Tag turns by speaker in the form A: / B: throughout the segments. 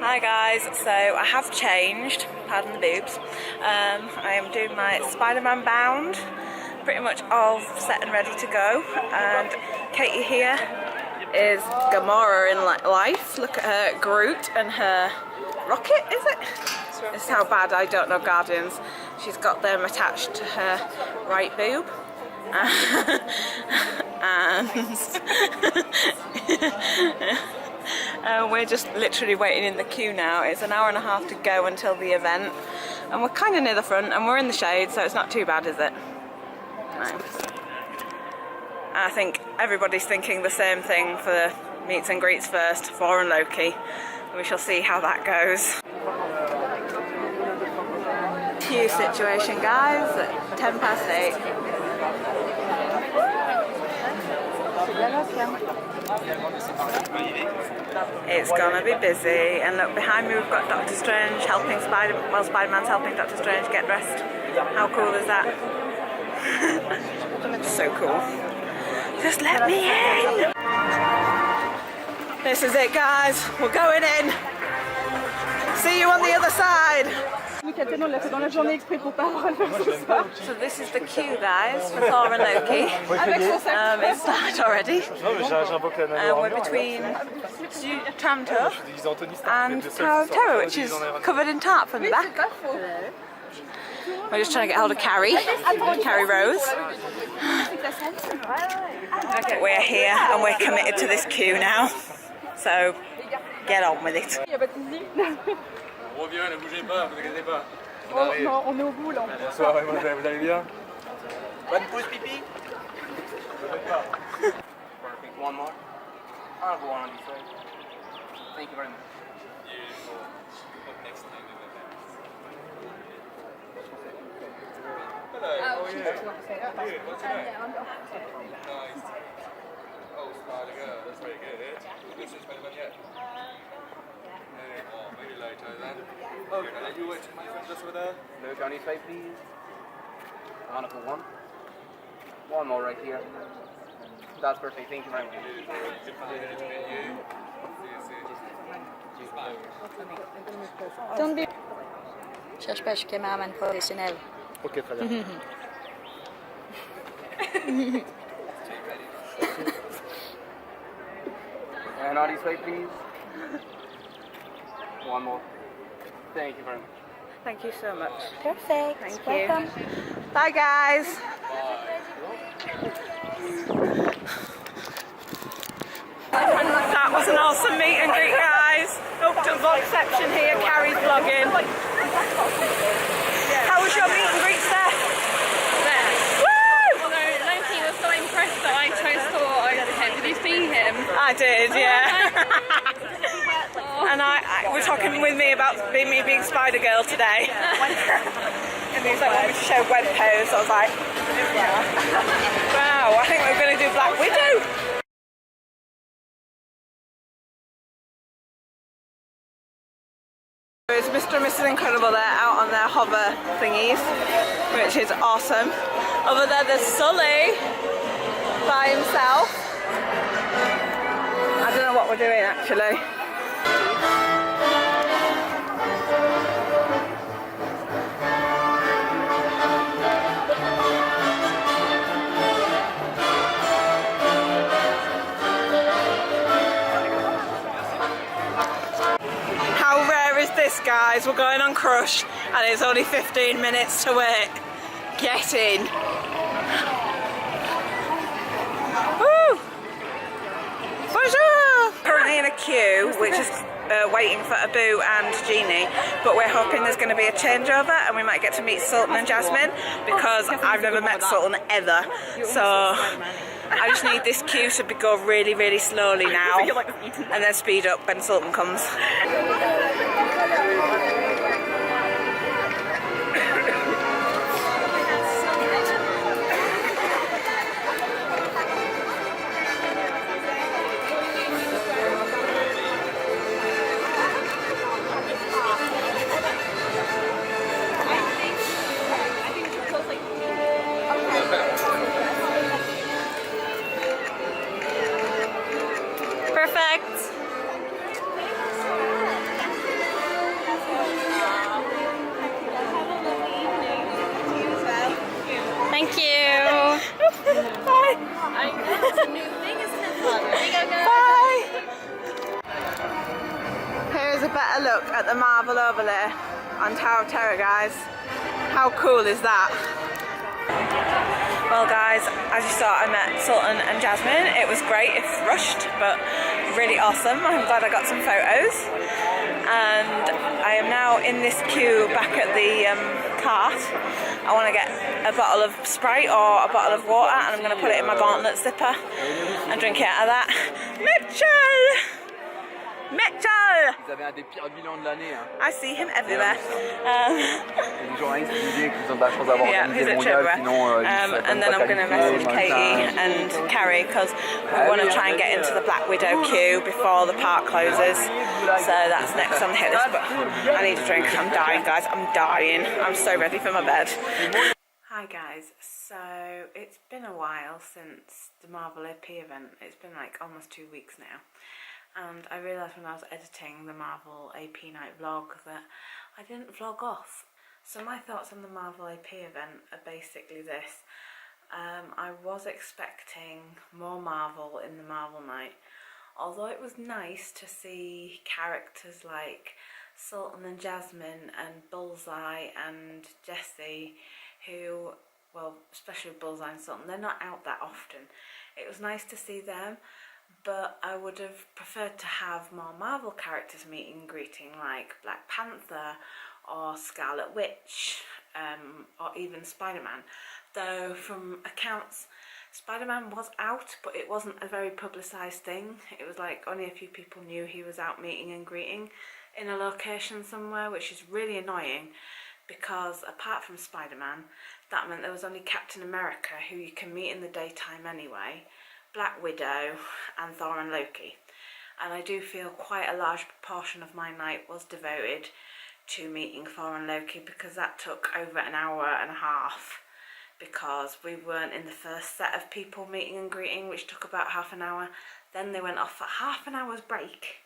A: Hi guys, so I have changed, pardon the boobs. I am doing my Spider-Man bound, pretty much all set and ready to go. And Katie here is Gamora in life. Look at her Groot and her rocket, is it? This is how bad I don't know Guardians. She's got them attached to her right boob. And we're just literally waiting in the queue now. It's an hour and a half to go until the event, and we're kind of near the front and we're in the shade, so it's not too bad, is it? No. I think everybody's thinking the same thing for the meets and greets first, Thor and Loki. We shall see how that goes. Queue situation, guys, at 8:10. It's gonna be busy, and look behind me we've got Doctor Strange helping Spider-Man's helping Doctor Strange get dressed. How cool is that? So cool. Just let me in! This is it, guys, we're going in. See you on the other side. So this is the queue, guys, for Thor and Loki. It's started already. We're between Tramto and Tower of Terror, which is covered in tarp from the back. We're just trying to get hold of Carrie Rose. We're here and we're committed to this queue now. So get on with it.
B: On revient, ne bougez pas, vous inquiétez pas.
C: Non, on est au bout là.
B: Bonsoir, vous allez bien? Bonne pause pipi? Perfect, one more. I'll go on this way. Thank you very much. Beautiful. Look next time in the next. Hello, how are you? Good, what's your name? Nice. Oh, Spider Girl, that's very good. This is Spider-Man yet? Oh, maybe later then. Okay, now you wait till my friend just over there. Look on his face, please. On for one. One more right here. That's perfect, thank you very much.
C: Don't be... Cherche pas, je suis caméraman professionnel.
B: Ok, très bien. And on his face, please. One more. Thank you very much.
A: Thank you so much.
C: Perfect.
A: Thank you.
C: Welcome.
A: Bye, guys. That was an awesome meet and greet, guys. Oh, vlogception here. Carrie's vlogging. How was your meet and greet, Steph?
D: Although Loki was so impressed that I chose Thor over him. Did you see him?
A: I did, yeah. And we're talking with me about me being Spider Girl today. And he was like, want me to show web pose. I was like, wow, I think we're going to do Black Widow. There's Mr. and Mrs. Incredible there out on their hover thingies, which is awesome. Over there there's Sully by himself. I don't know what we're doing actually. How rare is this, guys? We're going on Crush and it's only 15 minutes to wait. Get in. Woo! Bonjour! Currently in a queue, which is waiting for Abu and Jeannie, but we're hoping there's going to be a changeover and we might get to meet Sultan and Jasmine, because I've never met Sultan ever. So I just need this queue to go really, really slowly now and then speed up when Sultan comes. Perfect. a better look at the marble overlay on Tower of Terror, guys. How cool is that? Well guys, as you saw, I met Sultan and Jasmine. It was great, it's rushed, but really awesome. I'm glad I got some photos. And I am now in this queue back at the cart. I want to get a bottle of Sprite or a bottle of water, and I'm going to put it in my gauntlet zipper and drink it out of that. Mitchell! Mitchell!
B: Ils avaient un des pires bilans de l'année.
A: I see him everywhere.
B: Les journalistes disaient qu'ils ont de la chance d'avoir
A: He's
B: organisé le
A: at
B: mondial,
A: Triborough.
B: sinon
A: And then I'm going to message Katie and Carrie because we want to try and get into the Black Widow queue before the park closes. So that's next on the hit list. But I need a drink. I'm dying, guys. I'm dying. I'm so ready for my bed. Hi guys. So it's been a while since the Marvel AP event. It's been like almost 2 weeks now. And I realised when I was editing the Marvel AP night vlog that I didn't vlog off. So my thoughts on the Marvel AP event are basically this. I was expecting more Marvel in the Marvel night. Although it was nice to see characters like Sultan and Jasmine and Bullseye and Jessie, who, well, especially Bullseye and Sultan, they're not out that often. It was nice to see them. But I would have preferred to have more Marvel characters meeting and greeting, like Black Panther or Scarlet Witch, or even Spider-Man. Though from accounts, Spider-Man was out, but it wasn't a very publicised thing. It was like only a few people knew he was out meeting and greeting in a location somewhere, which is really annoying because apart from Spider-Man, that meant there was only Captain America, who you can meet in the daytime anyway, Black Widow and Thor and Loki. And I do feel quite a large proportion of my night was devoted to meeting Thor and Loki because that took over an hour and a half because we weren't in the first set of people meeting and greeting, which took about half an hour. Then they went off for half an hour's break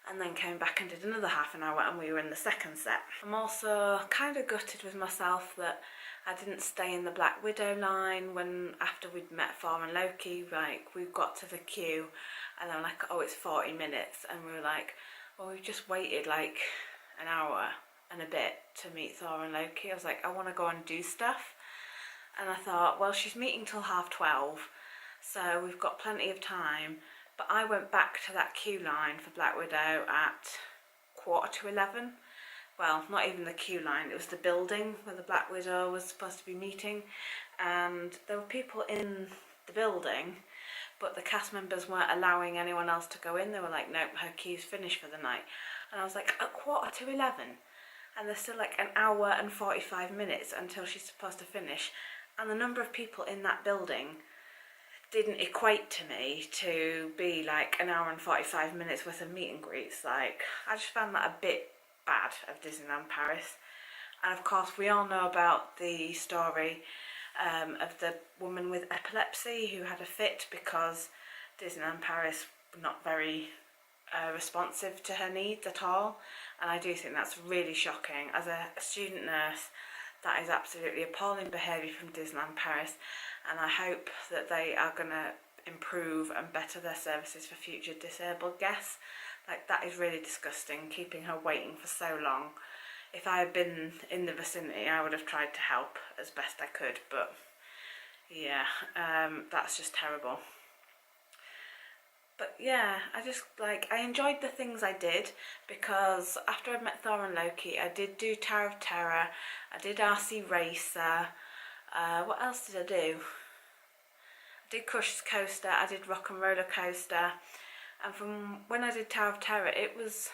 A: and then came back and did another half an hour and we were in the second set. I'm also kind of gutted with myself that I didn't stay in the Black Widow line when after we'd met Thor and Loki. Like, we got to the queue and they were like, oh, it's 40 minutes, and we were like, well, we've just waited like an hour and a bit to meet Thor and Loki. I was like, I want to go and do stuff, and I thought, well, she's meeting till 12:30, so we've got plenty of time. But I went back to that queue line for Black Widow at 11:15. Well, not even the queue line, it was the building where the Black Widow was supposed to be meeting, and there were people in the building, but the cast members weren't allowing anyone else to go in. They were like, nope, her queue's finished for the night. And I was like, at 11:15? And there's still like an hour and 45 minutes until she's supposed to finish, and the number of people in that building didn't equate to me to be like an hour and 45 minutes worth of meet and greets. Like, I just found that a bit bad of Disneyland Paris. And of course we all know about the story of the woman with epilepsy who had a fit because Disneyland Paris were not very responsive to her needs at all, and I do think that's really shocking. As a student nurse, that is absolutely appalling behaviour from Disneyland Paris, and I hope that they are going to improve and better their services for future disabled guests. Like, that is really disgusting, keeping her waiting for so long. If I had been in the vicinity, I would have tried to help as best I could, but yeah, that's just terrible. But yeah, I enjoyed the things I did, because after I met Thor and Loki, I did do Tower of Terror, I did RC Racer, what else did I do? I did Crush Coaster, I did Rock and Roller Coaster, and from when I did Tower of Terror, it was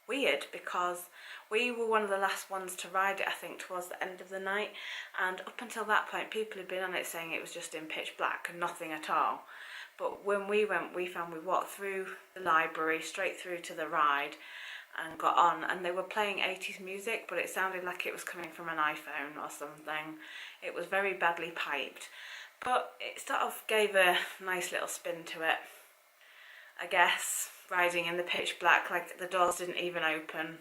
A: weird because we were one of the last ones to ride it, I think, towards the end of the night, and up until that point people had been on it saying it was just in pitch black and nothing at all. But when we went, we found we walked through the library straight through to the ride and got on, and they were playing 80s music, but it sounded like it was coming from an iPhone or something. It was very badly piped, but it sort of gave a nice little spin to it, I guess, riding in the pitch black. Like, the doors didn't even open,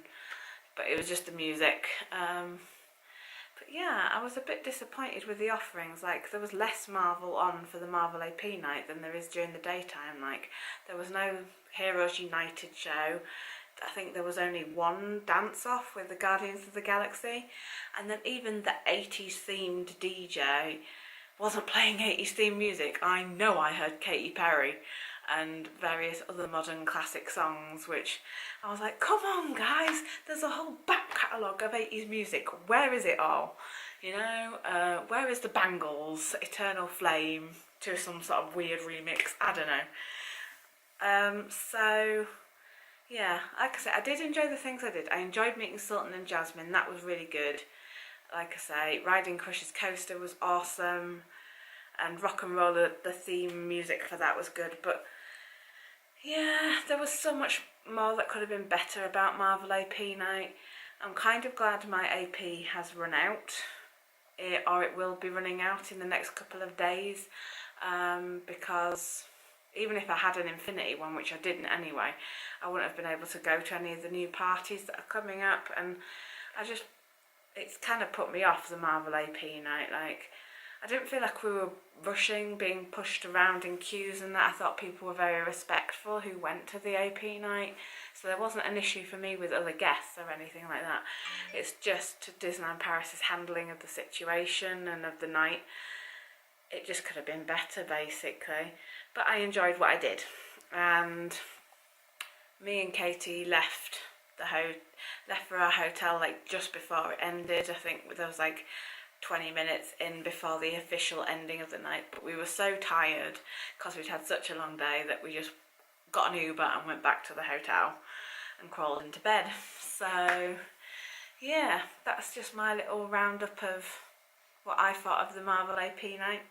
A: but it was just the music. But yeah, I was a bit disappointed with the offerings. Like, there was less Marvel on for the Marvel AP night than there is during the daytime. Like, there was no Heroes United show. I think there was only one dance off with the Guardians of the Galaxy, and then even the 80s themed DJ wasn't playing 80s themed music. I know I heard Katy Perry and various other modern classic songs, which I was like, come on guys, there's a whole back catalogue of 80s music, where is it all? You know, where is the Bangles, Eternal Flame, to some sort of weird remix, I don't know. So yeah, like I said, I did enjoy the things I did. I enjoyed meeting Sultan and Jasmine, that was really good. Like I say, riding Crush's coaster was awesome, and Rock and Roller, the theme music for that was good, but yeah, there was so much more that could have been better about Marvel AP night. I'm kind of glad my AP has run out, or it will be running out in the next couple of days, because even if I had an Infinity one, which I didn't anyway, I wouldn't have been able to go to any of the new parties that are coming up, and it's kind of put me off the Marvel AP night. Like, I didn't feel like we were rushing, being pushed around in queues and that. I thought people were very respectful who went to the AP night, so there wasn't an issue for me with other guests or anything like that. It's just Disneyland Paris's handling of the situation and of the night. It just could have been better, basically. But I enjoyed what I did, and me and Katie left for our hotel like just before it ended. I think there was like 20 minutes in before the official ending of the night, but we were so tired because we'd had such a long day that we just got an Uber and went back to the hotel and crawled into bed. So yeah, that's just my little roundup of what I thought of the Marvel AP night.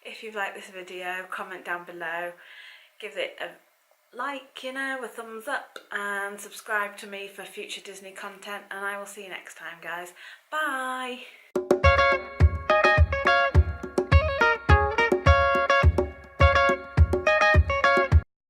A: If you've liked this video, comment down below, give it a like, you know, a thumbs up, and subscribe to me for future Disney content, and I will see you next time, guys. Bye!